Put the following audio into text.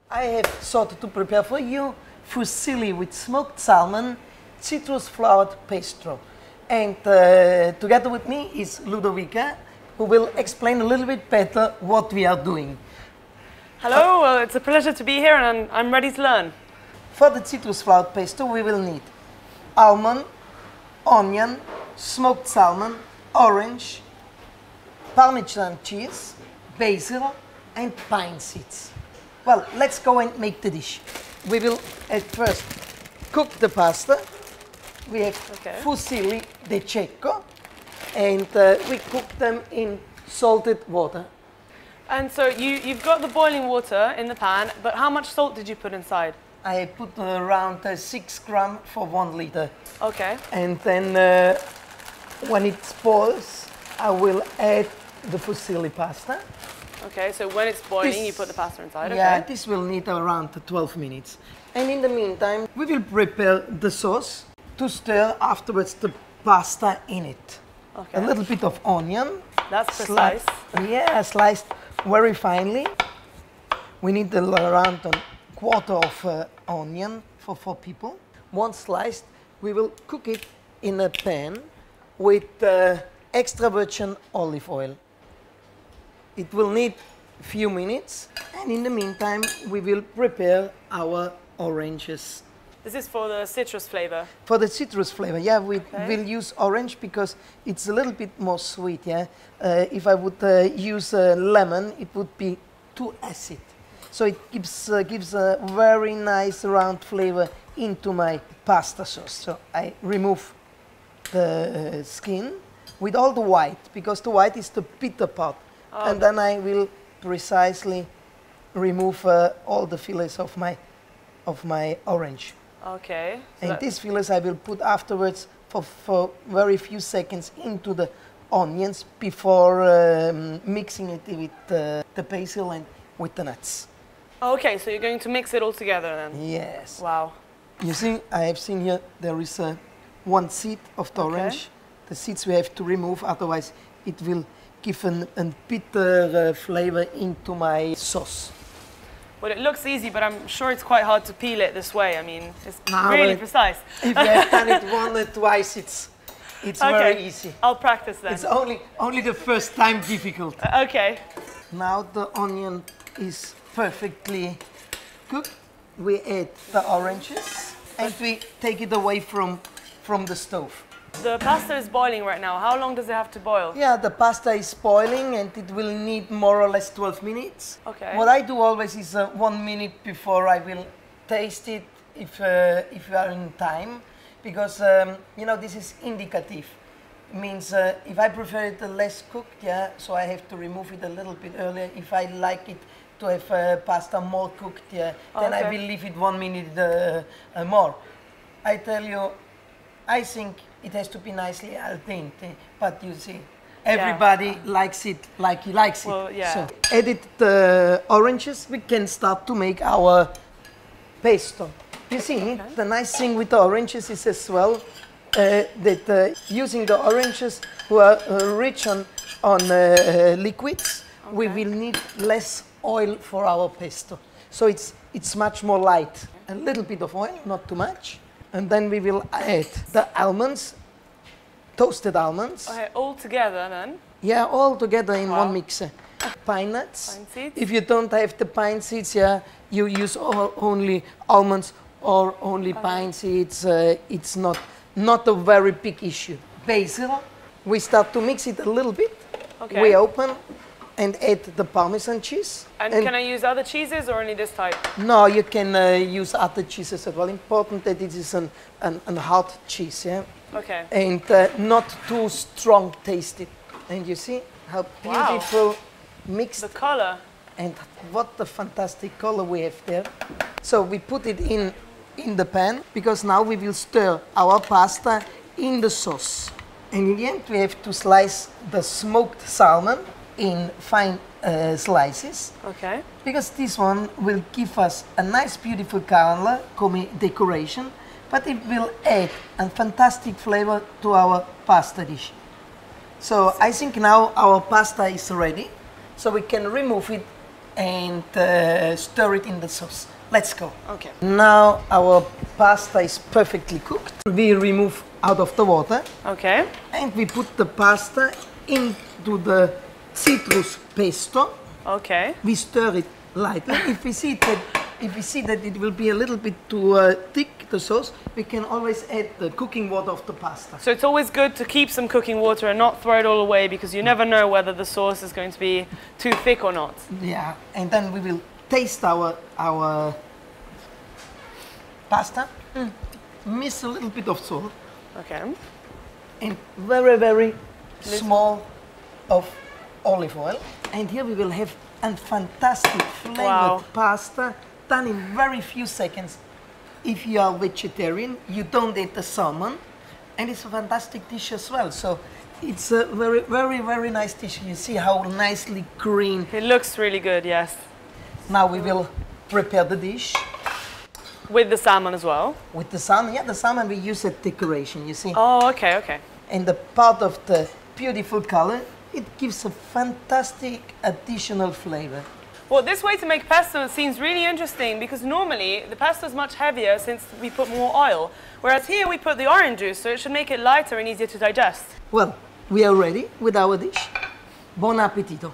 I have thought to prepare for you fusilli with smoked salmon, citrus flavored pesto. And together with me is Ludovica, who will explain a little bit better what we are doing. Hello, well, it's a pleasure to be here and I'm ready to learn. For the citrus flavored pesto we will need almond, onion, smoked salmon, orange, Parmesan cheese, basil and pine seeds. Well, let's go and make the dish. We will at first cook the pasta. We have fusilli DeCecco, and we cook them in salted water. And so you've got the boiling water in the pan, but how much salt did you put inside? I put around 6 grams for 1 liter. Okay. And then when it boils, I will add the fusilli pasta. Okay, so when it's boiling, you put the pasta inside, yeah, this will need around 12 minutes. And in the meantime, we will prepare the sauce to stir afterwards the pasta in it. Okay. A little bit of onion. That's precise. Yeah, sliced very finely. We need around a quarter of onion for 4 people. 1 sliced. We will cook it in a pan with extra virgin olive oil. It will need a few minutes, and in the meantime we will prepare our oranges. This is for the citrus flavor? For the citrus flavor, yeah, we will use orange because it's a little bit more sweet, yeah. If I would use lemon, it would be too acid. So it gives a very nice round flavor into my pasta sauce. So I remove the skin with all the white, because the white is the bitter part. Oh, and then I will precisely remove all the fillets of my orange. Okay. So and these fillets I will put afterwards for very few seconds into the onions before mixing it with the basil and with the nuts. Okay, so you're going to mix it all together then? Yes. Wow. You see, I have seen here there is 1 seed of the orange. The seeds we have to remove, otherwise it will give a bitter flavor into my sauce. Well, it looks easy, but I'm sure it's quite hard to peel it this way. I mean, it's really precise. If you have done it 1 or twice, it's very easy. I'll practice then. It's only the first time difficult. Okay. Now the onion is perfectly cooked. We add the oranges and we take it away from the stove. The pasta is boiling right now. How long does it have to boil? Yeah, the pasta is boiling and it will need more or less 12 minutes. Okay. What I do always is 1 minute before I will taste it if you are in time, because you know, this is indicative. It means if I prefer it less cooked, yeah, so I have to remove it a little bit earlier. If I like it to have pasta more cooked, yeah, then I will leave it 1 minute more. I tell you, I think it has to be nicely al dente, but you see, everybody likes it like he likes it. Well, yeah. So, edit the oranges, we can start to make our pesto. You see, the nice thing with the oranges is as well that using the oranges who are rich on liquids, we will need less oil for our pesto. So it's much more light. A little bit of oil, not too much. And then we will add the almonds, toasted almonds. Okay, all together then? Yeah, all together in one mixer. Pine nuts. Pine seeds. If you don't have the pine seeds, yeah, you use only almonds or only pine seeds. It's not a very big issue. Basil. We start to mix it a little bit. Okay. We open and add the Parmesan cheese. And can I use other cheeses or only this type? No, you can use other cheeses as well. Important that it is an hard cheese, yeah? Okay. And not too strong tasted. And you see how beautiful mixed. The color. And what a fantastic color we have there. So we put it in the pan, because now we will stir our pasta in the sauce. And in the end we have to slice the smoked salmon in fine slices. Okay. Because this one will give us a nice beautiful color, come decoration, but it will add a fantastic flavor to our pasta dish. So I think now our pasta is ready, so we can remove it and stir it in the sauce. Let's go. Okay. Now our pasta is perfectly cooked. We remove out of the water. Okay. And we put the pasta into the citrus pesto. Okay. We stir it lightly. If we see that it will be a little bit too thick, the sauce, we can always add the cooking water of the pasta. So it's always good to keep some cooking water and not throw it all away, because you never know whether the sauce is going to be too thick or not. Yeah, and then we will taste our pasta. Miss a little bit of salt. Okay. And very, very small of olive oil. And here we will have a fantastic flavored pasta done in very few seconds. If you are vegetarian, you don't eat the salmon, and it's a fantastic dish as well. So it's a very, very, very nice dish. You see how nicely green. It looks really good, yes. Now we will prepare the dish. With the salmon as well? With the salmon, yeah, the salmon we use as decoration, you see. Oh, okay, okay. And the part of the beautiful color, it gives a fantastic additional flavor. Well, this way to make pesto seems really interesting, because normally the pesto is much heavier since we put more oil, whereas here we put the orange juice, so it should make it lighter and easier to digest. Well, we are ready with our dish. Buon appetito.